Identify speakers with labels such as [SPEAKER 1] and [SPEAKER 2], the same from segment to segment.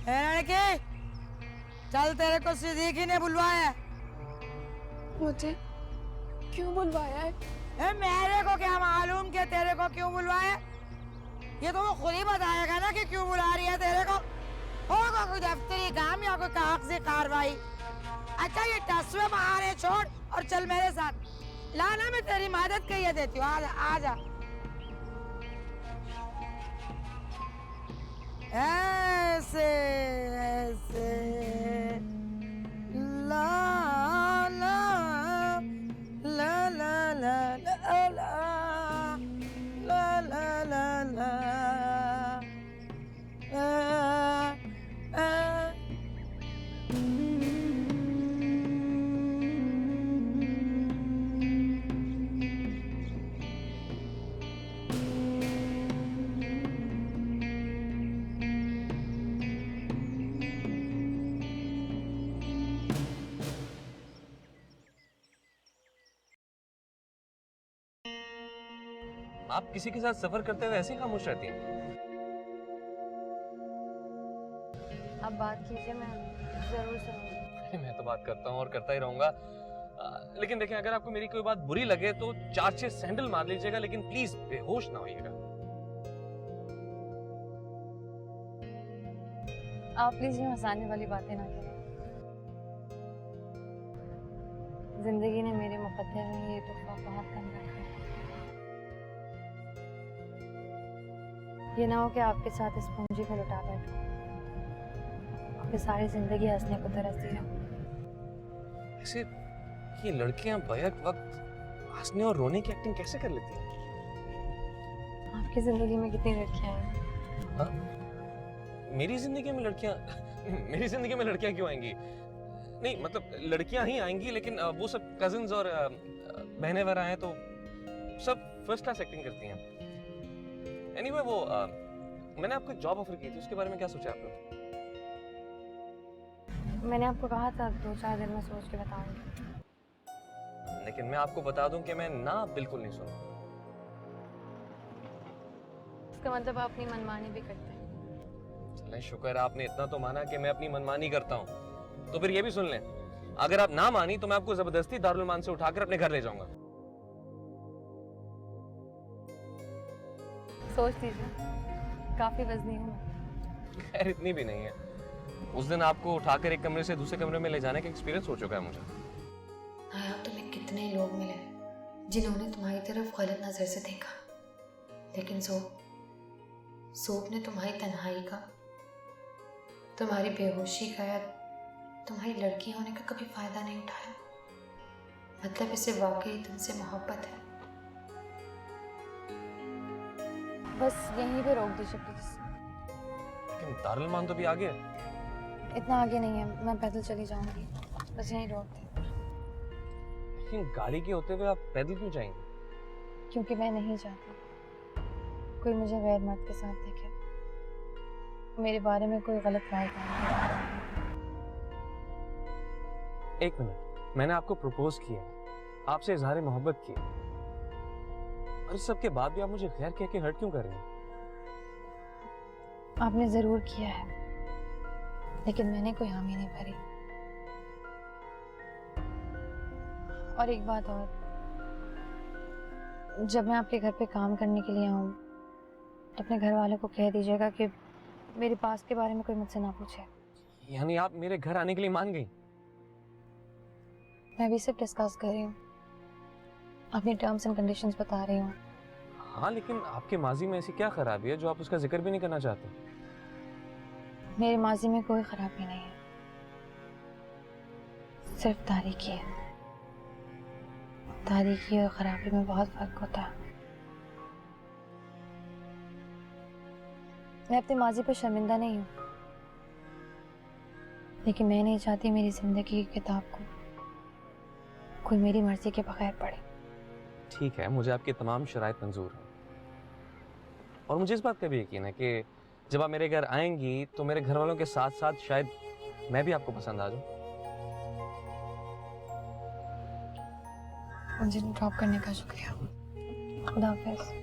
[SPEAKER 1] लड़के, चल तेरे को सिद्दीकी ने बुलवाया है।
[SPEAKER 2] मुझे क्यों बुलवाया है?
[SPEAKER 1] मेरे को क्या मालूम कि तेरे को क्यों बुलवाया? ये तो वो खुद ही बताएगा ना कि क्यों बुला रही है तेरे को। होगा कोई दफ्तरी काम या कोई कागजी कार्रवाई। अच्छा ये टसवे बहाने छोड़ और चल मेरे साथ। लाना मैं तेरी मदद कहिए देती हूँ। आजा आजा। ऐसे ऐसे ला ला ला ला ला ला ला ला ला ला
[SPEAKER 3] आप किसी के साथ सफर करते हुए ऐसे ही खामोश रहती हैं?
[SPEAKER 2] आप बात कीजिए, मैं जरूर सुनूंगी।
[SPEAKER 3] मैं तो बात करता हूँ और करता ही रहूंगा। लेकिन देखें, अगर आपको मेरी कोई बात बुरी लगे तो 4-6 सैंडल मार लीजिएगा, लेकिन प्लीज बेहोश ना होइएगा।
[SPEAKER 2] आप प्लीज ये हंसाने वाली बातें ना करें। जिंदगी ने मेरे मुकद्दर में ये तोहफा बहुत कम रखा है। ये ना हो कि आपके साथ इस पूंजी को लुटा बैठो, फिर सारी जिंदगी हंसने को तरसती रहो।
[SPEAKER 3] ऐसे ये लड़कियां बैक वक्त हंसने और रोने की एक्टिंग कैसे कर लेती हैं?
[SPEAKER 2] आपकी जिंदगी में कितनी लड़कियां हैं?
[SPEAKER 3] हाँ? मेरी जिंदगी में लड़कियां मेरी जिंदगी में लड़कियां क्यों आएंगी? नहीं मतलब लड़कियां ही आएंगी, लेकिन वो सब कजिन्स और बहनें वगैरह हैं तो सब फर्स्ट क्लास एक्टिंग करती हैं। एनीवे वो मैंने आपको एक जॉब ऑफर की थी, उसके बारे में क्या सोचा आपने?
[SPEAKER 2] मैंने आपको कहा था 2-4 दिन में सोच के बताऊंगी।
[SPEAKER 3] लेकिन मैं आपको बता दूं कि मैं ना बिल्कुल नहीं सुना।
[SPEAKER 2] इसका मतलब आप अपनी मनमानी भी करते हैं।
[SPEAKER 3] चलें, शुक्र है आपने इतना तो माना कि मैं अपनी मनमानी करता हूँ। तो फिर ये भी सुन लें, अगर आप ना मानी तो मैं आपको जबरदस्ती दारुल मान से उठाकर अपने घर ले जाऊंगा।
[SPEAKER 2] सोच दीजिए, काफी वजनी हूँ मैं।
[SPEAKER 3] खैर इतनी भी नहीं है। उस दिन आपको उठाकर एक कमरे से दूसरे कमरे में ले जाने का एक्सपीरियंस हो चुका है मुझे।
[SPEAKER 4] नायाब, तुम्हें कितने लोग मिले जिन्होंने तुम्हारी तरफ गलत नजर से देखा, लेकिन सोप ने तुम्हारी तन्हाई का, तुम्हारी बेहोशी का या तुम्हारी लड़की होने का कभी फायदा नहीं उठाया। मतलब इसे वाकई तुमसे मोहब्बत है।
[SPEAKER 2] बस यहीं पे रोक दीजिए प्लीज।
[SPEAKER 3] लेकिन दारुल मान तो भी आगे है।
[SPEAKER 2] इतना आगे नहीं है, मैं पैदल चली जाऊंगी। बस यहीं रोक दे।
[SPEAKER 3] लेकिन गाड़ी के होते हुए आप पैदल क्यों जाएंगे?
[SPEAKER 2] क्योंकि मैं नहीं चाहती कोई मुझे गैर मर्द के साथ देखे, मेरे बारे में कोई गलत राय करे।
[SPEAKER 3] एक मिनट, मैंने आपको प्रपोज किया, आपसे इजहार मोहब्बत की, और इस सब के बाद भी आप मुझे गैर कह के हर्ट क्यों कर रही हैं?
[SPEAKER 2] आपने जरूर किया है, लेकिन मैंने कोई हामी नहीं भरी। और एक बात और, जब मैं आपके घर पे काम करने के लिए आऊँ तो अपने घर वालों को कह दीजिएगा कि मेरे पास के बारे में कोई मुझसे ना पूछे।
[SPEAKER 3] यानी आप मेरे घर आने के लिए मान गई?
[SPEAKER 2] मैं भी सिर्फ डिस्कस कर रही हूँ, अपनी टर्म्स एंड कंडीशंस बता रही हूँ।
[SPEAKER 3] हाँ, लेकिन आपके माजी में ऐसी क्या खराबी है जो आप उसका जिक्र भी नहीं करना चाहते?
[SPEAKER 2] मेरे माजी में कोई खराबी नहीं है, सिर्फ तारीकी है। तारीकी और खराबी में बहुत फर्क होता है। मैं अपने माजी पर शर्मिंदा नहीं हूँ, लेकिन मैं नहीं चाहती मेरी जिंदगी की किताब को कोई मेरी मर्जी के बगैर पढ़े।
[SPEAKER 3] ठीक है, मुझे आपकी तमाम शराइत मंजूर है, और मुझे इस बात का भी यकीन है कि जब आप मेरे घर आएंगी तो मेरे घर वालों के साथ साथ शायद मैं भी आपको पसंद आ जाऊं।
[SPEAKER 2] मुझे ड्रॉप करने का शुक्रिया। खुदा हाफिज़।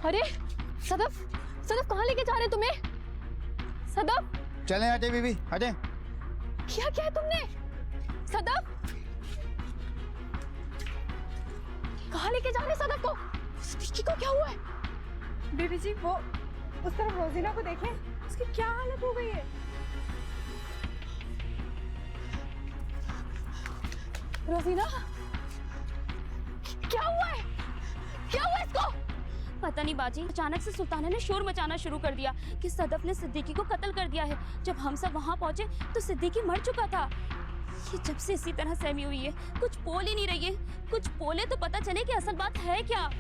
[SPEAKER 5] अरे सदफ, सदफ कहाँ लेके जा रहे तुम्हें? सदफ,
[SPEAKER 6] चलें हटे बीबी हटे।
[SPEAKER 5] क्या किया है तुमने? सदफ, कहाँ लेके जा रहे सदफ को? विक्की को क्या हुआ है?
[SPEAKER 7] बीबी जी वो उस तरफ रोजीना को देखें, उसकी क्या हालत हो गई है।
[SPEAKER 5] रोजीना, क्या हुआ है? क्या हुआ इसको?
[SPEAKER 8] पता नहीं बाजी, अचानक से सुल्ताना ने शोर मचाना शुरू कर दिया कि सदफ ने सिद्दीकी को कत्ल कर दिया है। जब हम सब वहां पहुंचे तो सिद्दीकी मर चुका था। ये जब से इसी तरह सहमी हुई है, कुछ बोल ही नहीं रही है। कुछ बोले तो पता चले कि असल बात है क्या।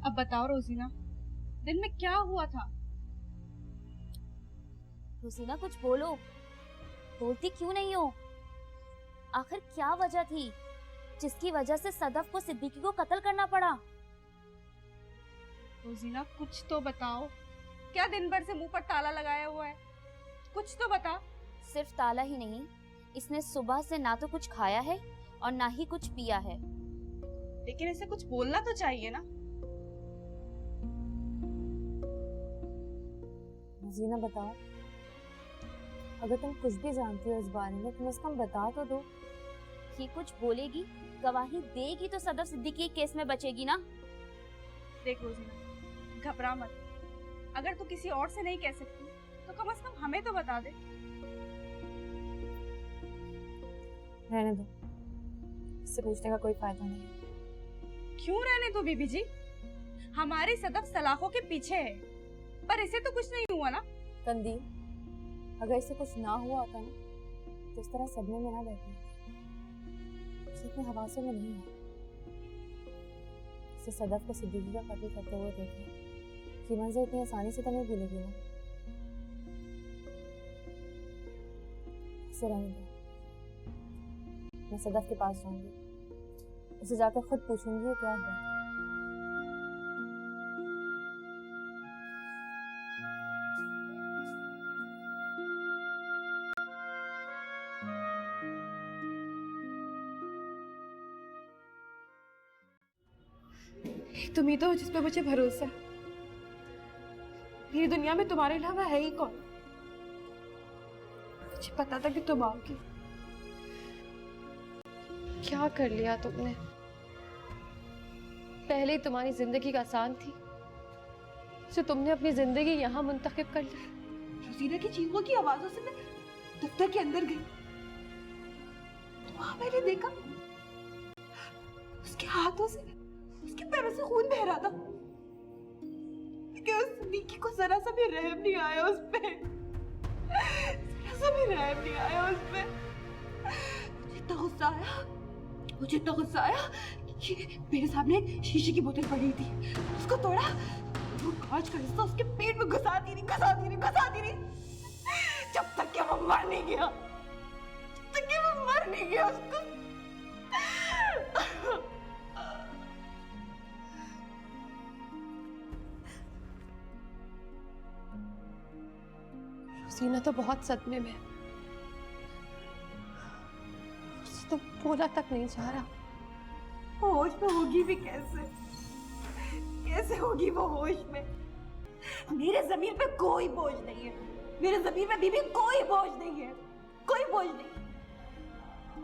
[SPEAKER 7] अब बताओ रोजीना, दिन में क्या हुआ था?
[SPEAKER 8] रोजीना कुछ बोलो, बोलती क्यों नहीं हो? आखिर क्या वजह थी जिसकी वजह से सदफ को सिद्दीकी को कत्ल करना पड़ा?
[SPEAKER 7] रोजीना कुछ तो बताओ, क्या दिन भर से मुंह पर ताला लगाया हुआ है? कुछ तो बता।
[SPEAKER 8] सिर्फ ताला ही नहीं, इसने सुबह से ना तो कुछ खाया है और ना ही कुछ पिया है।
[SPEAKER 7] लेकिन इसे कुछ बोलना तो चाहिए ना।
[SPEAKER 2] जीना बताओ, अगर तुम कुछ भी जानती हो इस बारे में तुम इसको बता तो दो।
[SPEAKER 8] ये कुछ बोलेगी, गवाही देगी तो सदफ सिद्दीकी के केस में बचेगी ना।
[SPEAKER 7] देख रोजीना, घबरा मत। अगर तू किसी और से नहीं कह सकती तो कम से कम हमें तो बता दे।
[SPEAKER 2] रहने दो, इससे पूछने का कोई फायदा नहीं है।
[SPEAKER 7] क्यों रहने दो बीबी जी? हमारी सदफ सलाखों के पीछे है, पर इसे तो कुछ नहीं हुआ ना।
[SPEAKER 2] कंदील, अगर इसे कुछ ना हुआ होता ना तो इस तरह सदमे में ना बैठे। इसे अपने हवासों में नहीं है। इसे सदफ को सिद्दीकी का कत्ल करते हुए देखे कि मंजर इतनी आसानी से तो नहीं भूलेगी ना। इसे रहने दो, मैं सदफ के पास जाऊंगी, उसे जाकर खुद पूछूंगी ये क्या हुआ।
[SPEAKER 7] तुम ही तो हो जिस पे मुझे भरोसा है। मेरी दुनिया में तुम्हारे अलावा है ही कौन? मुझे पता था कि तुम आओगी।
[SPEAKER 5] क्या कर लिया तुमने? पहले ही तुम्हारी जिंदगी आसान थी, तो तुमने अपनी जिंदगी यहाँ मुंतखब कर ली।
[SPEAKER 7] रोजीना की चीखों की आवाजों से मैं दफ्तर के अंदर गई तो वहां मैंने देखा उसके हाथों से, उसके पैरों से खून बह रहा था। लेकिन उस निकी को जरा सा भी रहम नहीं आया उस पे, जरा सा भी रहम नहीं आया उस पे। मुझे इतना गुस्सा आया कि मेरे सामने एक शीशे की बोतल पड़ी थी, उसको तोड़ा, वो कांच का हिस्सा उसके पेट में घुसाती रही जब तक कि वो मर नहीं गया, उसको।
[SPEAKER 5] रोजीना तो बहुत सदमे में, उसे तो बोला तक नहीं जा रहा।
[SPEAKER 7] होश में होगी भी कैसे होगी वो होश में? मेरे जमीन पे कोई बोझ नहीं है, मेरे जमीन पे बीबी कोई बोझ नहीं है।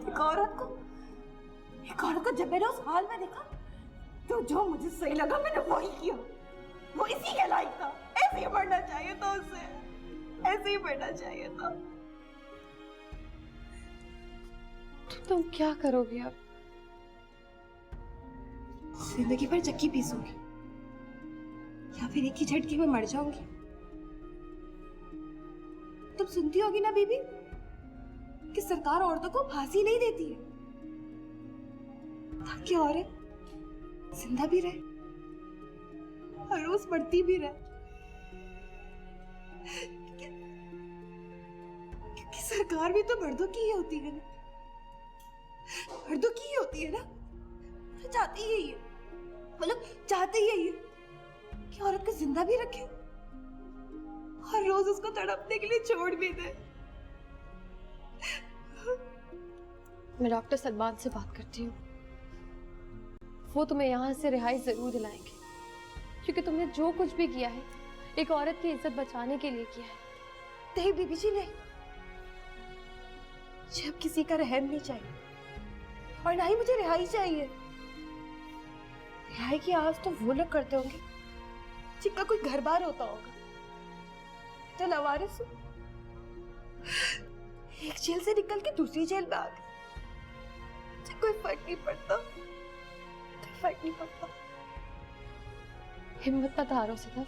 [SPEAKER 7] एक औरत को जब मैंने उस हाल में देखा तो जो मुझे सही लगा मैंने वही किया। वो इसी के लायक था, ऐसे ही मरना चाहिए था उसे, ऐसे ही मरना चाहिए था।
[SPEAKER 5] तो तुम क्या करोगी अब?
[SPEAKER 7] जिंदगी भर चक्की पीसूंगी या फिर एक ही झटके में मर जाऊंगी। तुम सुनती होगी ना बीबी कि सरकार औरतों को फांसी नहीं देती है ताकि औरत जिंदा भी रहे, हर रोज मरती भी रहे। क्योंकि सरकार भी तो मर्दों की ही होती है ना। होती है ना, तो चाहती यही है, मतलब चाहते यही है कि औरत को जिंदा भी रखे और रोज उसको तड़पने के लिए छोड़ भी दे।
[SPEAKER 5] मैं डॉक्टर सलमान से बात करती हूँ, वो तुम्हें यहाँ से रिहाई जरूर दिलाएंगे, क्योंकि तुमने जो कुछ भी किया है एक औरत की इज्जत बचाने के लिए किया है।
[SPEAKER 7] नहीं बीबी जी नहीं, मुझे अब किसी का रहम नहीं चाहिए और ना ही मुझे रिहाई चाहिए। रिहाई की आस तो वो लोग करते होंगे जिनका कोई घर बार होता होगा, तो लवारिस हूं, एक जेल से निकल के दूसरी जेल में आ गई, मुझे कोई फर्क नहीं पड़ता, कोई फर्क नहीं पड़ता।
[SPEAKER 5] हिम्मत मत हारो सदफ,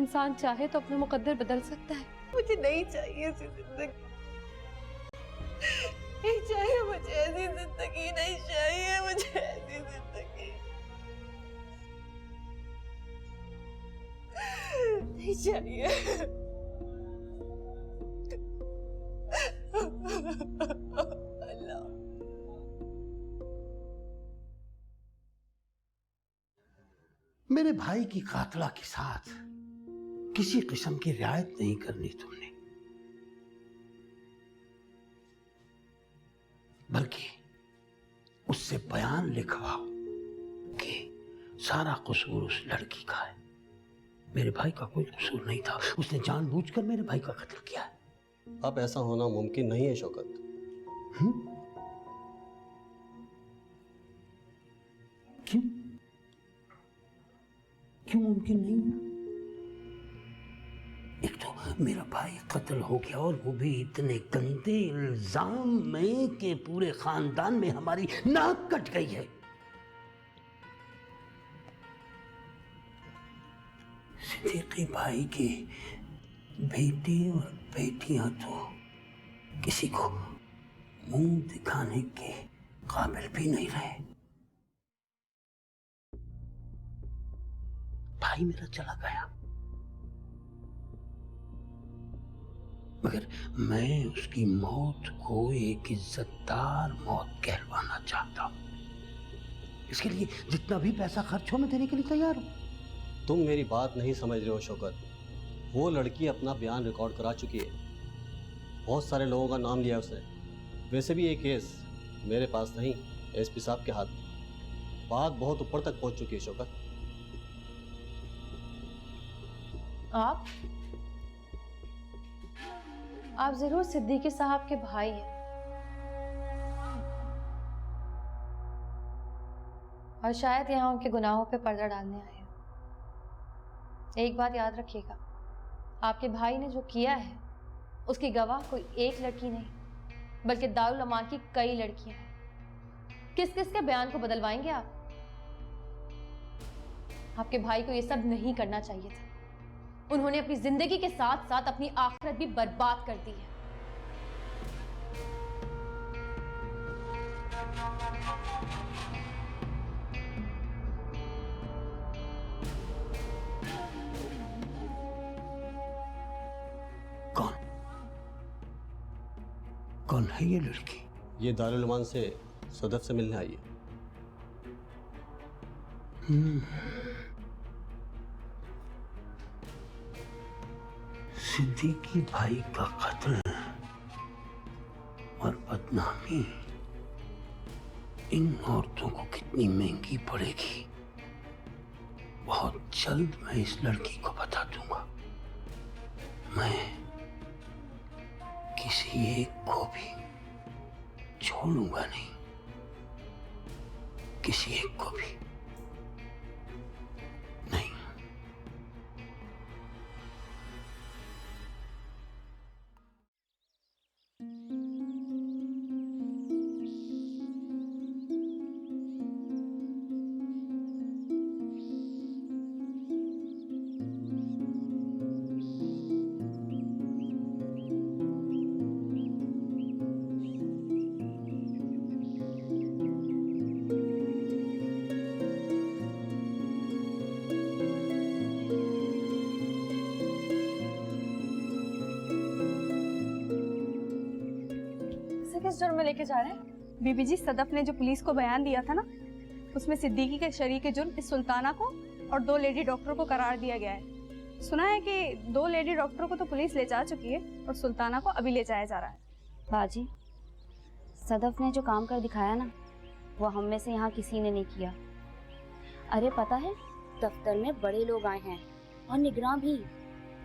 [SPEAKER 5] इंसान चाहे तो अपना मुकद्दर बदल सकता है।
[SPEAKER 7] मुझे नहीं चाहिए ऐसी जिंदगी, नहीं चाहिए मुझे ऐसी जिंदगी, नहीं चाहिए मुझे ऐसी जिंदगी, नहीं चाहिए। अल्लाह,
[SPEAKER 9] मेरे भाई की कातला के साथ किसी किस्म की रियायत नहीं करनी तुमने, बल्कि उससे बयान लिखवाओ कि सारा कसूर उस लड़की का है। मेरे भाई का कोई कसूर नहीं था, उसने जानबूझकर मेरे भाई का कत्ल किया है।
[SPEAKER 10] अब ऐसा होना मुमकिन नहीं है शौकत।
[SPEAKER 9] क्यों क्यों मुमकिन नहीं है? एक तो मेरा भाई कत्ल हो गया और वो भी इतने गंदे इल्जाम में कि पूरे खानदान में हमारी नाक कट गई है। सिद्दीकी भाई के बेटे और बेटियां तो किसी को मुंह दिखाने के काबिल भी नहीं रहे। भाई मेरा चला गया, मगर मैं उसकी मौत को एक इज्जतदार मौत कहलवाना चाहता हूं। इसके लिए जितना भी पैसा खर्च हो मैं देने के लिए तैयार हूं।
[SPEAKER 10] तुम मेरी बात नहीं समझ रहे हो शौकत। वो लड़की अपना बयान रिकॉर्ड करा चुकी है, बहुत सारे लोगों का नाम लिया उसने। वैसे भी ये केस मेरे पास नहीं, एसपी साहब के हाथ में। बात बहुत ऊपर तक पहुंच चुकी है शौकत।
[SPEAKER 5] आप जरूर सिद्दीकी साहब के भाई हैं, और शायद यहाँ उनके गुनाहों पे पर्दा डालने आए हैं। एक बात याद रखिएगा, आपके भाई ने जो किया है उसकी गवाह कोई एक लड़की नहीं, बल्कि दारुल अमान की कई लड़कियां हैं। किस किस के बयान को बदलवाएंगे आप? आपके भाई को ये सब नहीं करना चाहिए था। उन्होंने अपनी जिंदगी के साथ साथ अपनी आखिरत भी बर्बाद कर दी है।
[SPEAKER 9] कौन कौन है ये लड़की?
[SPEAKER 10] ये दारुल अमान से सदफ से मिलने आई है।
[SPEAKER 9] सिद्दीकी भाई का कत्ल और बदनामी इन औरतों को कितनी महंगी पड़ेगी, बहुत जल्द मैं इस लड़की को बता दूंगा। मैं किसी एक को भी छोड़ूंगा नहीं, किसी एक को भी नहीं।
[SPEAKER 2] किस जुर्म में लेके जा रहे हैं?
[SPEAKER 7] बीबी जी, सदफ ने जो पुलिस को बयान दिया था ना, उसमें सिद्दीकी के शरीक जुर्म इस सुल्ताना को और 2 लेडी डॉक्टरों को करार दिया गया है। सुना है कि 2 लेडी डॉक्टरों को तो पुलिस ले जा चुकी है और सुल्ताना को अभी ले जाया जा रहा है।
[SPEAKER 8] बाजी, सदफ ने जो काम कर दिखाया ना, वो हम में से यहाँ किसी ने नहीं किया। अरे पता है, दफ्तर में बड़े लोग आए हैं और निगरान भी।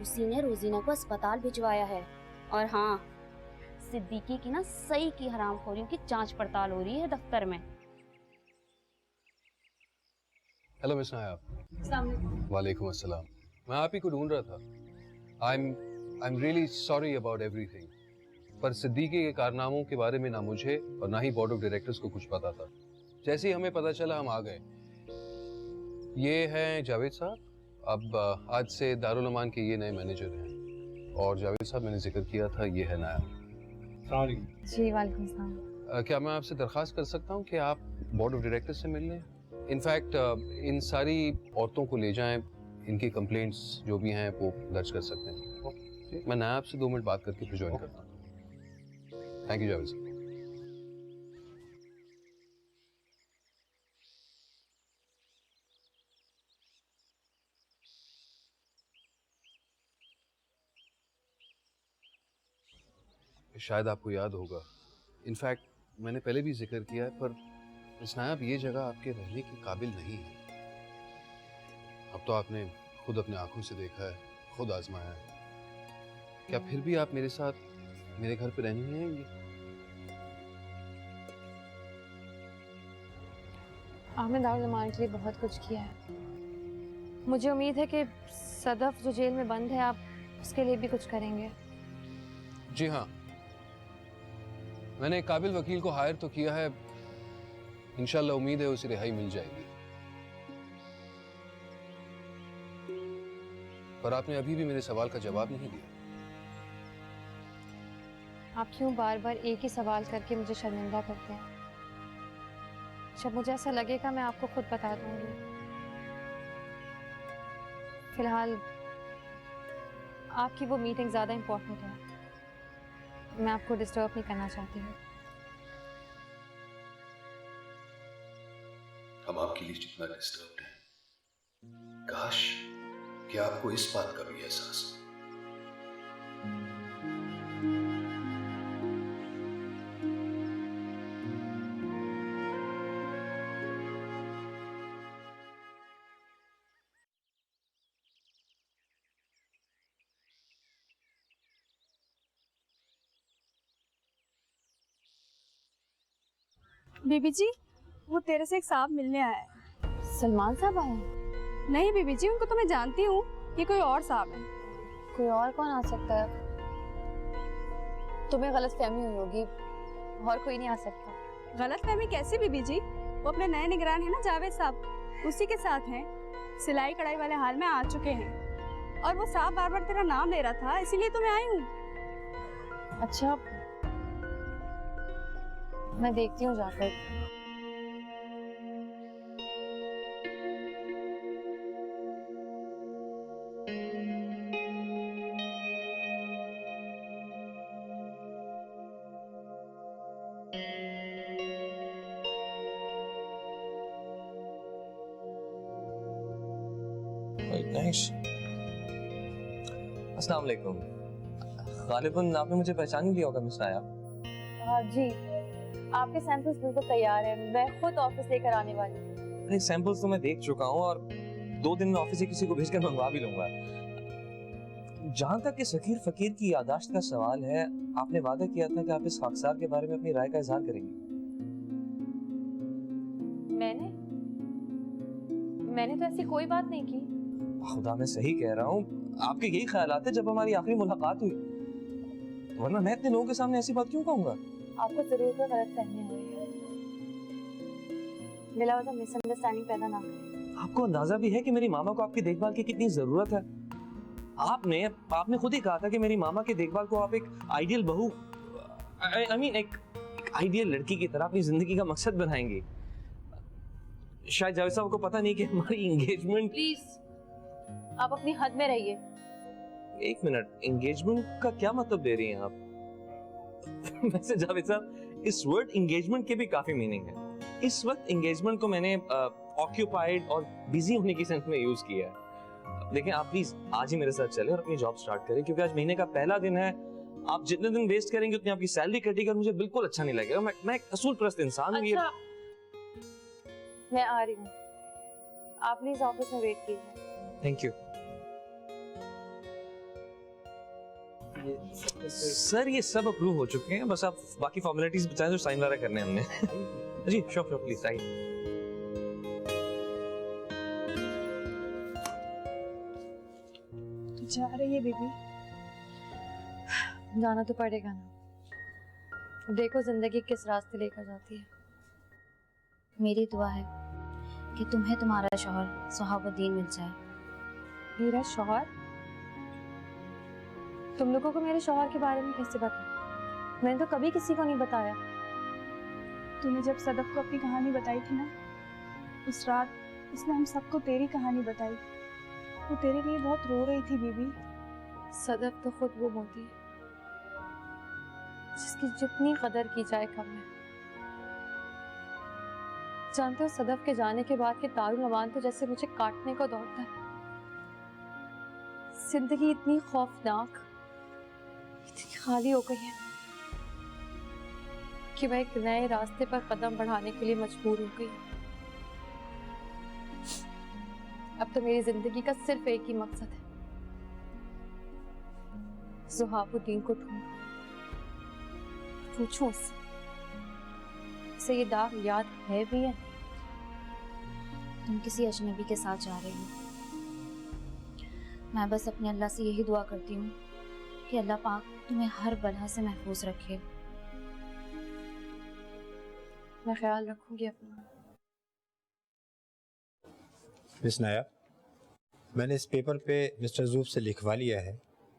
[SPEAKER 8] उसी ने रोजीना को अस्पताल भिजवाया है। और हाँ, सिद्दीकी की ना सही की हरामखोरियों की जांच पड़ताल हो रही है दफ्तर में।
[SPEAKER 11] हेलो मिस नायाब। वालेकुम अस्सलाम। मैं आप ही को ढूंढ रहा था। I am really sorry about everything. पर सिद्दीकी के कारनामों के बारे में ना मुझे और ना ही बोर्ड ऑफ डायरेक्टर्स को कुछ पता था। जैसे ही हमें पता चला हम आ गए। ये हैं जावेद साहब। अब आज से दारुल अमान के ये नए मैनेजर हैं। और जावेद साहब, मैंने जिक्र किया था, ये है नायाब।
[SPEAKER 2] जी वालेकुम सलाम।
[SPEAKER 11] क्या मैं आपसे दरख्वास्त कर सकता हूँ कि आप बोर्ड ऑफ डायरेक्टर्स से मिल लें? इनफैक्ट इन सारी औरतों को ले जाएं, इनकी कंप्लेंट्स जो भी हैं वो दर्ज कर सकते हैं। मैं नायाब से 2 मिनट बात करके फिर ज्वाइन करता हूँ। थैंक यू जावेद साहब। शायद आपको याद होगा, इनफैक्ट मैंने पहले भी जिक्र किया है, पर मिस नायाब, ये जगह आपके रहने के काबिल नहीं है। अब तो आपने खुद अपने आंखों से देखा है, खुद आजमाया है। क्या फिर भी आप मेरे साथ मेरे घर पे रहने नहीं आएंगे?
[SPEAKER 2] आपने दारुल अमान के लिए बहुत कुछ किया है। मुझे उम्मीद है कि सदफ जो जेल में बंद है, आप उसके लिए भी कुछ करेंगे।
[SPEAKER 11] जी हाँ, मैंने एक काबिल वकील को हायर तो किया है। इंशाल्लाह उम्मीद है उसे रिहाई मिल जाएगी। पर आपने अभी भी मेरे सवाल का जवाब नहीं दिया।
[SPEAKER 2] आप क्यों बार बार एक ही सवाल करके मुझे शर्मिंदा करते हैं? जब मुझे ऐसा लगेगा मैं आपको खुद बता दूंगी। फिलहाल आपकी वो मीटिंग ज़्यादा इम्पोर्टेंट है। मैं आपको डिस्टर्ब नहीं करना चाहती हूँ।
[SPEAKER 12] हम आपके लिए जितना डिस्टर्ब्ड हैं, काश कि आपको इस बात का भी एहसास हो।
[SPEAKER 7] बीबी जी, वो तेरे से एक साहब मिलने आया है।
[SPEAKER 2] सलमान साहब आए हैं?
[SPEAKER 7] नहीं बीबी जी, उनको तो मैं जानती हूँ, ये कोई और साहब है।
[SPEAKER 2] कोई और कौन आ सकता है? तुम्हें गलतफहमी हुई होगी, और कोई नहीं आ सकता।
[SPEAKER 7] गलतफहमी कैसी बीबी जी? वो अपने नए निगरान है ना जावेद साहब, उसी के साथ हैं। सिलाई कढ़ाई वाले हाल में आ चुके हैं और वो साहब बार बार तेरा नाम ले रहा था, इसीलिए तो मैं आई हूँ।
[SPEAKER 2] अच्छा, मैं देखती हूँ जाकर।
[SPEAKER 3] अस्सलाम वालेकुम। गालिबन आपने मुझे पहचान नहीं लिया होगा मिस नायाब।
[SPEAKER 2] जी, आपके सैंपल्स बिल्कुल तैयार हैं। मैं खुद ऑफिस लेकर आने वाली हूँ।
[SPEAKER 3] अरे सैंपल्स तो मैं देख चुका हूँ और 2 दिन में ऑफिस से किसी को भेजकर मंगवा भी लूंगा। जहाँ तक कि सकीर फकीर की यादाश्त का सवाल है, आपने वादा किया था कि आप इस खाकसार के बारे में अपनी राय का इजहार करेंगे।
[SPEAKER 2] मैंने तो ऐसी कोई बात नहीं की।
[SPEAKER 3] खुदा, मैं सही कह रहा हूँ। आपके यही ख्यालात थे जब हमारी आखिरी मुलाकात हुई, वरना मैं इतने लोगों के सामने ऐसी बात क्यों कहूँगा?
[SPEAKER 2] आपको जरूर कोई गलतफहमी हुई है। बिला वजह मिसअंडरस्टैंडिंग पैदा ना करें।
[SPEAKER 3] आपको अंदाजा भी है कि मेरी मामा को आपकी देखभाल की कितनी जरूरत है। आपने खुद ही कहा था कि मेरी मामा की देखभाल को आप एक आइडियल बहू, आई मीन एक आइडियल लड़की की तरह अपनी जिंदगी का मकसद बनाएंगे। शायद जावेद साहब को पता नहीं कि हमारी एंगेजमेंट।
[SPEAKER 2] प्लीज आप अपनी हद में रहिए।
[SPEAKER 3] 1 मिनट, एंगेजमेंट का क्या मतलब दे रही हैं आप? वैसे जावेद साहब, इस वर्ड एंगेजमेंट के भी काफी मीनिंग है। इस वक्त एंगेजमेंट को मैंने ऑक्यूपाइड और बिजी होने की सेंस में यूज किया है। लेकिन आप प्लीज आज ही मेरे साथ चलें और अपनी जॉब स्टार्ट करें, क्योंकि आज महीने का पहला दिन है। आप जितने दिन वेस्ट करेंगे उतनी आपकी सैलरी कटेगी और मुझे बिल्कुल अच्छा नहीं लगेगा। मैं एक असूल परस्त इंसान हूँ।
[SPEAKER 2] अच्छा, मैं आ रही हूँ, आप प्लीज ऑफिस में वेट कीजिए।
[SPEAKER 3] थैंक यू सर, ये सब अप्रूव हो चुके हैं, बस आप बाकी फॉर्मेलिटीज बताएं जो साइन वगैरह करने हैं हमने। जी श्योर श्योर, प्लीज आइए।
[SPEAKER 7] जा रही है बेबी?
[SPEAKER 2] जाना तो पड़ेगा ना, देखो जिंदगी किस रास्ते लेकर जाती है।
[SPEAKER 8] मेरी दुआ है कि तुम्हें तुम्हारा शौहर सुहाबुद्दीन मिल जाए।
[SPEAKER 2] मेरा शौहर? तुम लोगों को मेरे शौहर के बारे में कैसे पता? मैंने तो कभी किसी को नहीं बताया।
[SPEAKER 7] तूने जब सदफ को अपनी कहानी बताई थी ना, उस रात उसने हम सबको तेरी कहानी बताई। वो तेरे लिए बहुत रो रही थी बीबी।
[SPEAKER 2] सदफ तो खुद वो होती है जिसकी जितनी कदर की जाए कम है। जानते हो, सदफ के जाने के बाद के दारुल अमान तो जैसे मुझे काटने को दौड़ता है। जिंदगी इतनी खौफनाक, इतनी खाली हो गई है कि मैं एक नए रास्ते पर कदम बढ़ाने के लिए मजबूर हो गई। अब तो मेरी जिंदगी का सिर्फ एक ही मकसद है, सुहाबुद्दीन को ढूंढना। पूछूं उससे, उसे ये दाग याद है भी या नहीं?
[SPEAKER 8] तुम किसी अजनबी के साथ जा रही हो। मैं बस अपने अल्लाह से यही दुआ करती हूँ कि अल्लाह पाक तुम्हें हर बला से महफूज रखे।
[SPEAKER 2] मैं ख्याल रखूंगी अपना।
[SPEAKER 6] मिस नायब, मैंने इस पेपर पे मिस्टर जूफ से लिखवा लिया है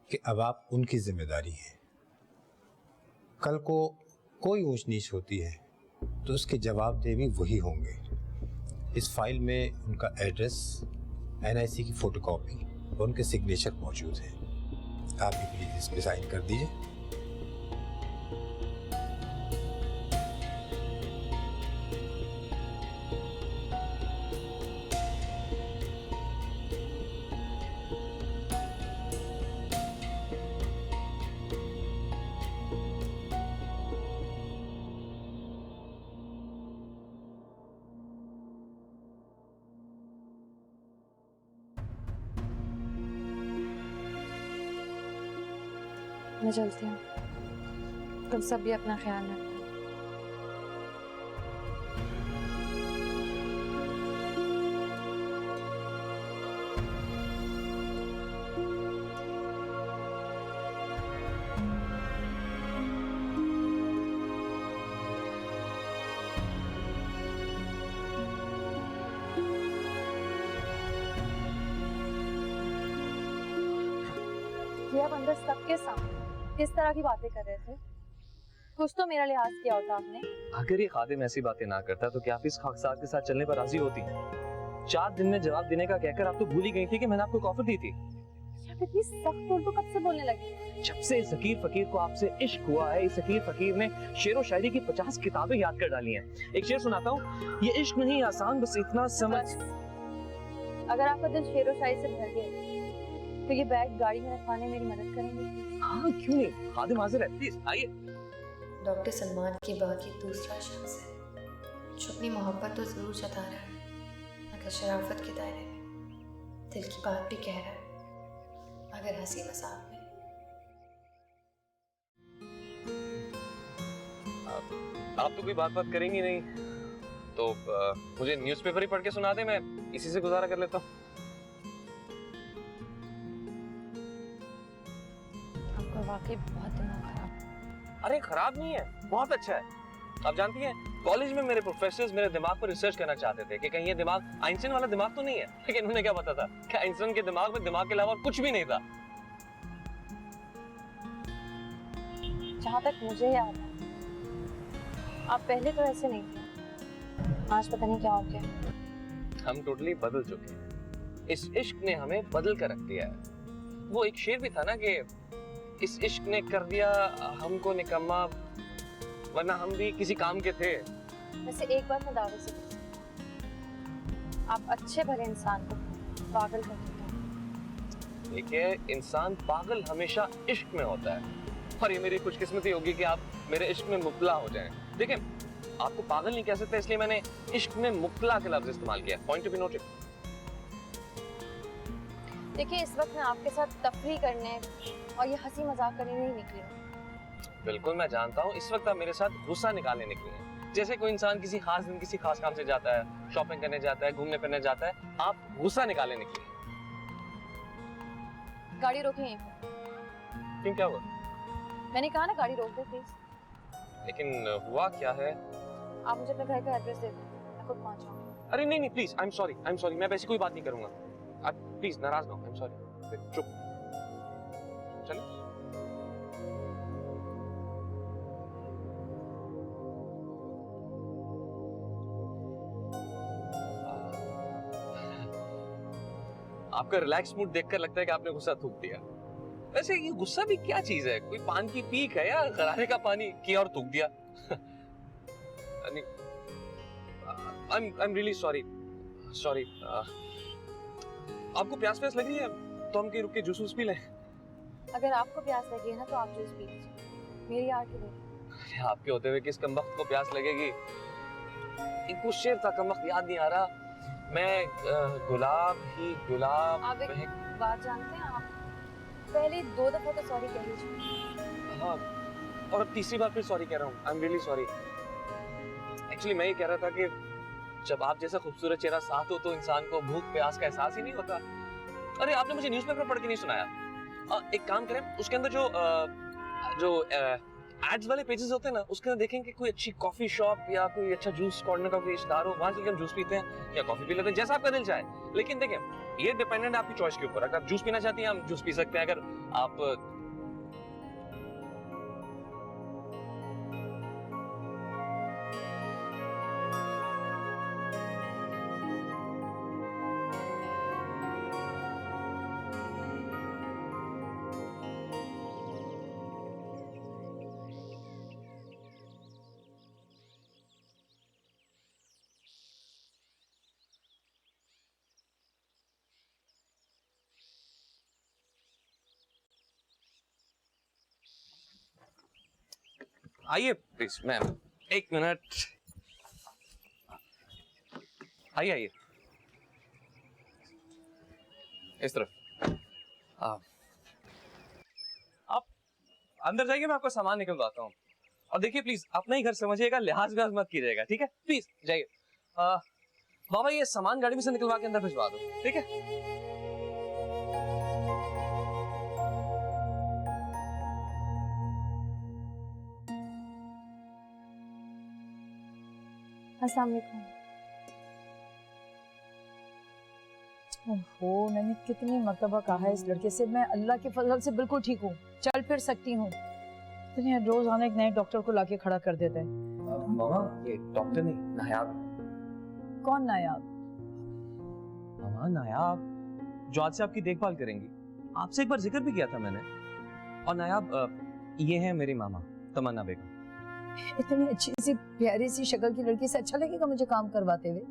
[SPEAKER 6] कि अब आप उनकी जिम्मेदारी हैं। कल को कोई ऊंच नीच होती है तो उसके जवाबदेह भी वही होंगे। इस फाइल में उनका एड्रेस, NIC की फोटोकॉपी और उनके सिग्नेचर मौजूद है। आप भी प्लीज इस पे साइन कर दीजिए।
[SPEAKER 2] मैं चलती हूँ, तुम सब भी अपना ख्याल रखो। ये आप अंदर सबके सामने किस तरह की बातें कर रहे थे? कुछ तो मेरा लिहाज किया होता आपने।
[SPEAKER 3] अगर ये खादिम ऐसी बातें ना करता तो क्या आप इस खाकसार के साथ चलने पर राजी होती? 4 दिन में जवाब देने का कहकर आप तो भूल ही गई थी कि मैंने आपको एक ऑफर दी थी।
[SPEAKER 2] आप इतनी सख्त उर्दू कब से बोलने लगी?
[SPEAKER 3] जब से इस फकीर फकीर को आपसे इश्क हुआ है, इस फकीर फकीर ने शेर व शायरी की 50 किताबें याद कर डाली हैं। एक शेर सुनाता हूँ, ये इश्क नहीं आसान, बस इतना समझ।
[SPEAKER 2] अगर आपका दिल शेर व शायरी से भर गया तो ये बैग गाड़ी में रखवाने मेरी मदद करेंगे?
[SPEAKER 3] हाँ क्यों नहीं, खादिम हाजिर है, प्लीज आइए।
[SPEAKER 4] डॉक्टर सलमान के बाद ये दूसरा शख्स है जो अपनी मोहब्बत तो जरूर जता रहा है, मगर शराफत के दायरे में दिल की बात भी कह रहा है, मगर हंसी मजाक में।
[SPEAKER 3] आप तो कोई बात करेंगी नहीं तो मुझे न्यूज़पेपर ही पढ़ के सुना दे, मैं इसी से गुजारा कर लेता हूँ।
[SPEAKER 2] वाकई बहुत दिमाग खराब।
[SPEAKER 3] अरे खराब नहीं है, बहुत अच्छा है। आप जानती हैं, कॉलेज में मेरे प्रोफेसर्स मेरे दिमाग पर रिसर्च करना चाहते थे कि कहीं ये दिमाग आइंस्टाइन वाला दिमाग तो नहीं है, लेकिन उन्हें क्या पता था कि आइंस्टाइन के दिमाग में दिमाग के अलावा कुछ भी नहीं था।
[SPEAKER 2] जहाँ तक मुझे याद है आप पहले तो ऐसे नहीं थे, आज पता नहीं क्या हो गया।
[SPEAKER 3] हम टोटली बदल चुके हैं। इस इश्क ने हमें बदल कर रख दिया है। वो एक शेर भी था ना कि इस इश्क ने कर दिया हमको निकम्मा, वरना हम भी किसी काम के थे।
[SPEAKER 5] वैसे एक बात मैं दावे से कह सकती हूँ, आप अच्छे भले इंसान को पागल कर देते हैं।
[SPEAKER 3] देखिए, इंसान पागल हमेशा इश्क में होता है, और ये मेरी खुशकिस्मती होगी कि आप मेरे इश्क में मुब्तला हो जाएं। देखिए, आपको पागल नहीं कह सकते, इसलिए मैंने इश्क में मुब्तला का लफ्ज इस्तेमाल किया। Point to be noted.
[SPEAKER 5] देखिए, इस वक्त मैं आपके साथ तफरी करने और ये हंसी मजाक करने नहीं निकली हूँ।
[SPEAKER 3] बिल्कुल मैं जानता हूँ, इस वक्त आप मेरे साथ गुस्सा निकालने निकली हैं। जैसे कोई इंसान किसी खास दिन किसी खास काम से जाता है, शॉपिंग करने जाता है, घूमने फिरने जाता है, आप गुस्सा निकालने निकली हैं।
[SPEAKER 5] गाड़ी रोकिए यहीं पर।
[SPEAKER 3] क्यों, क्या हुआ?
[SPEAKER 5] मैंने कहा ना गाड़ी रोक दो प्लीज।
[SPEAKER 3] लेकिन हुआ क्या है?
[SPEAKER 5] आप मुझे अपने घर का एड्रेस दे दो, मैं खुद पहुंच जाऊंगी।
[SPEAKER 3] अरे नहीं नहीं, प्लीज, आई एम सॉरी, मैं वैसी कोई बात नहीं करूंगा। आप प्लीज नाराज ना हो, आई एम सॉरी। चुप, चलो। आपका रिलैक्स मूड देखकर लगता है कि आपने गुस्सा थूक दिया। वैसे ये गुस्सा भी क्या चीज है? कोई पान की पीक है या गरारे का पानी किया और थूक दिया? I'm really sorry. आपको प्यास लग रही है तो हम कहीं रुक के जूस पी लें?
[SPEAKER 5] अगर आपको प्यास लगी है ना तो आप जूस पी लीजिए, मेरी आड़ के लिए।
[SPEAKER 3] आपके होते हुए किस कमबख्त को प्यास लगेगी? एक वो शेर था, कमबख्त याद नहीं आ रहा। मैं गुलाब ही गुलाब।
[SPEAKER 5] आप एक बात जानते हैं, आप पहले 2 दफा तो सॉरी कह लीजिए।
[SPEAKER 3] हाँ, और अब तीसरी बार फिर सॉरी कह रहा हूँ। I am really sorry. Actually मैं ये कह रहा था कि जब आप जैसा खूबसूरत चेहरा साथ हो तो इंसान को भूख प्यास का एहसास ही नहीं होता। अरे आपने मुझे न्यूज़पेपर पढ़ के नहीं सुनाया? एक काम करें, उसके अंदर जो एड्स वाले पेजेस होते हैं ना, उसके अंदर देखें कि कोई अच्छी कॉफी शॉप या कोई अच्छा जूस कॉर्नर का कोई इश्तार हो, वहां से हम जूस पीते हैं या कॉफी पी लेते हैं, जैसा आपका दिल चाहे। लेकिन देखें, ये डिपेंडेंट है आपकी चॉइस के ऊपर। अगर आप जूस पीना चाहती हैं हम जूस पी सकते हैं। अगर आप आइए प्लीज मैम, 1 मिनट। आइए इस तरफ। आप अंदर जाइए, मैं आपका सामान निकलवाता हूँ। और देखिए प्लीज, अपना ही घर समझिएगा, लिहाज व्याज मत कीजिएगा, ठीक है? प्लीज जाइए। बाबा, ये सामान गाड़ी में से निकलवा के अंदर भिजवा दो, ठीक है?
[SPEAKER 5] अस्सलाम वालेकुम।
[SPEAKER 13] ओहो, मैंने कितनी मर्तबा कहा है इस लड़के से, मैं अल्लाह के फजल से बिल्कुल ठीक हूँ, चल फिर सकती हूँ। इतने रोज आना एक नए डॉक्टर को लाके खड़ा कर देता है।
[SPEAKER 3] मामा, ये डॉक्टर नहीं, नायाब।
[SPEAKER 13] कौन नायाब?
[SPEAKER 3] मामा, नायाब जो आज से आपकी देखभाल करेंगी। आपसे एक बार जिक्र भी किया था मैंने। और नायाब, ये है मेरी मामा तमन्ना बेगम।
[SPEAKER 13] इतनी अच्छी सी प्यारी सी शक्ल की लड़की से अच्छा लगेगा मुझे काम करवाते हुए?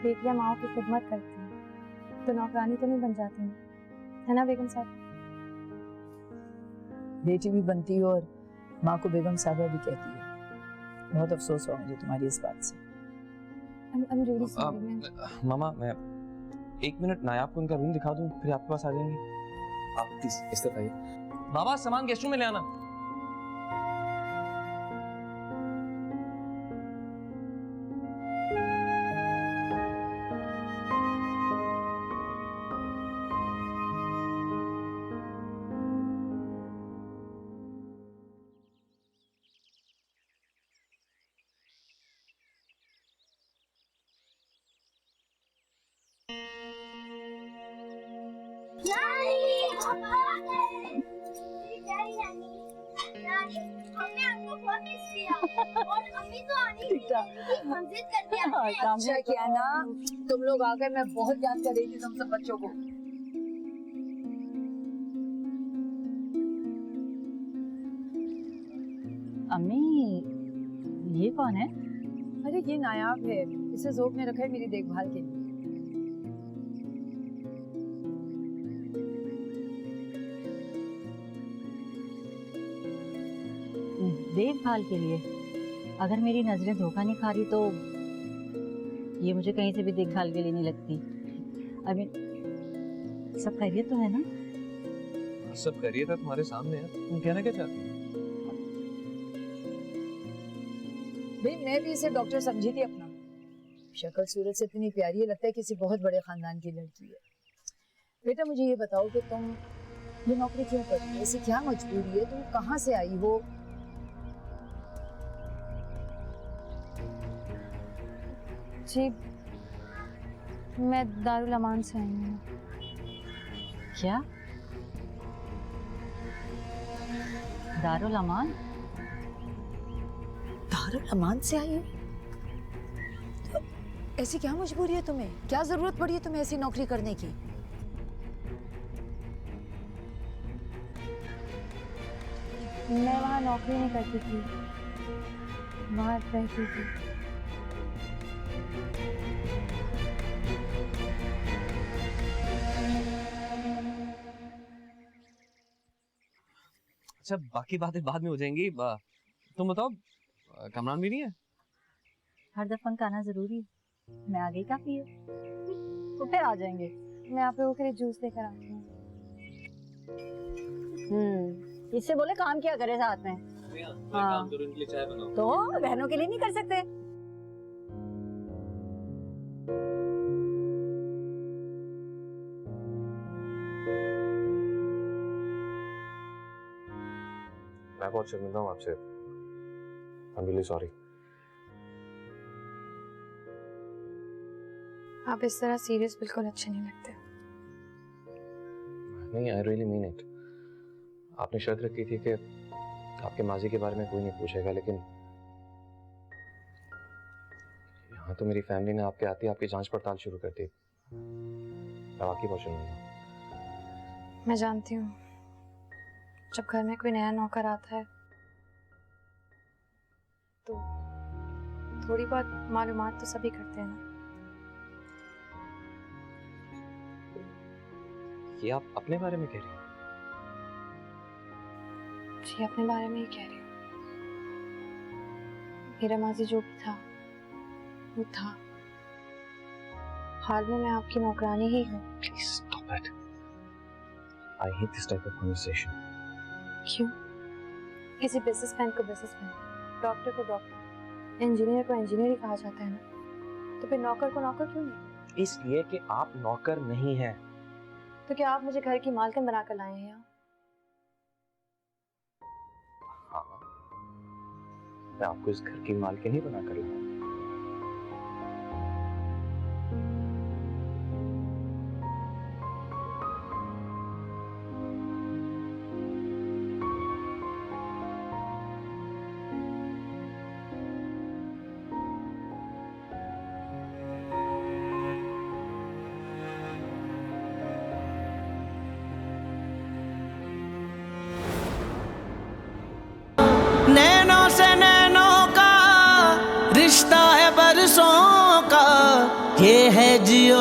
[SPEAKER 2] बेटियां माओ की खिदमत करती हैं तो नौकरानी तो नहीं बन जाती हैं, है ना बेगम साहब?
[SPEAKER 13] बेटी भी बनती हो और माँ को बेगम साहबा भी कहती है। बहुत अफसोस हुआ मुझे तुम्हारी इस बात से।
[SPEAKER 2] I'm really sorry,
[SPEAKER 3] मामा, मैं 1 मिनट नायाब को उनका रूम दिखा दूं, फिर आपके पास आ जाएंगे। आप प्लीज इस तरफ आइए। बाबा, सामान गेस्ट रूम में ले आना।
[SPEAKER 13] अच्छा किया ना, तुम लोग आ गए, मैं बहुत याद कर रही थी तुम सब बच्चों को। अम्मी, ये कौन है? अरे ये नायाब है, इसे ज़ोक ने रखा है मेरी देखभाल के लिए।
[SPEAKER 14] देखभाल के लिए? अगर मेरी नजरें धोखा नहीं खा रही तो ये मुझे कहीं से भी देखभाल के लिए नहीं लगती। अभी सब खैरियत तो है ना?
[SPEAKER 3] सब खैरियत है, तुम्हारे सामने है, तुम कहना क्या चाहती हो?
[SPEAKER 13] भाई मैं भी इसे डॉक्टर समझी थी अपना, शक्ल सूरत से इतनी प्यारी है, लगता है किसी बहुत बड़े खानदान की लड़की है। बेटा मुझे ये बताओ कि तुम ये नौकरी क्यों कर रही हो, ऐसी क्या मजबूरी है, तुम कहाँ से आई हो?
[SPEAKER 2] जी मैं दारुल अमान से आई हूँ।
[SPEAKER 14] क्या? दारुल अमान?
[SPEAKER 13] दारुल अमान से आई हो? तो ऐसी क्या मजबूरी है तुम्हें, क्या जरूरत पड़ी है तुम्हें ऐसी नौकरी करने की?
[SPEAKER 2] मैं वहाँ नौकरी नहीं करती थी, वहाँ रहती थी।
[SPEAKER 3] अच्छा बाकी बातें बाद में हो जाएंगी, तुम बताओ कमरान भी नहीं है?
[SPEAKER 14] हर दफन का आना जरूरी है, मैं आ गई काफी है।
[SPEAKER 2] तो फिर आ जाएंगे, मैं आप लोगों के लिए जूस लेकर आती हूँ।
[SPEAKER 14] इससे बोले काम क्या करे साथ में।
[SPEAKER 3] काम करो, इनके लिए चाय बनाओ।
[SPEAKER 14] तो बहनों के लिए नहीं कर सकते?
[SPEAKER 3] मैं बहुत शर्मिंदा हूँ आपसे, I'm really sorry।
[SPEAKER 2] आप इस तरह सीरियस बिल्कुल अच्छे नहीं लगते।
[SPEAKER 3] नहीं, I really mean it। आपने शर्त रखी थी कि आपके माजी के बारे में कोई नहीं पूछेगा, लेकिन यहाँ तो मेरी फैमिली ने आपके आते ही आपकी जांच पड़ताल शुरू कर दी। मैं वाकई बहुत शर्मिंदा हूँ।
[SPEAKER 2] मैं जानती हूँ, जब घर में कोई नया नौकर आता है तो थोड़ी बहुत मालूमात तो सभी करते हैं ना।
[SPEAKER 3] ये आप अपने बारे में कह रही हैं?
[SPEAKER 2] जी अपने बारे में ही कह रही हूँ। मेरा माजी जो भी था वो था, हाल में मैं आपकी नौकरानी ही हूँ।
[SPEAKER 3] Please stop it। I hate this type of conversation।
[SPEAKER 2] क्यों? किसी बिजनेसमैन को बिजनेसमैन, डॉक्टर को डॉक्टर, इंजीनियर को इंजीनियर ही कहा जाता है ना, तो फिर नौकर को नौकर क्यों नहीं?
[SPEAKER 3] इसलिए कि आप नौकर नहीं हैं।
[SPEAKER 2] तो क्या आप मुझे घर की मालकिन बनाकर लाए हैं यहाँ?
[SPEAKER 3] हाँ, मैं आपको इस घर की मालकिन ही बनाकर लाया।
[SPEAKER 15] नैनों से नैनों का रिश्ता है बरसों का, ये है जियो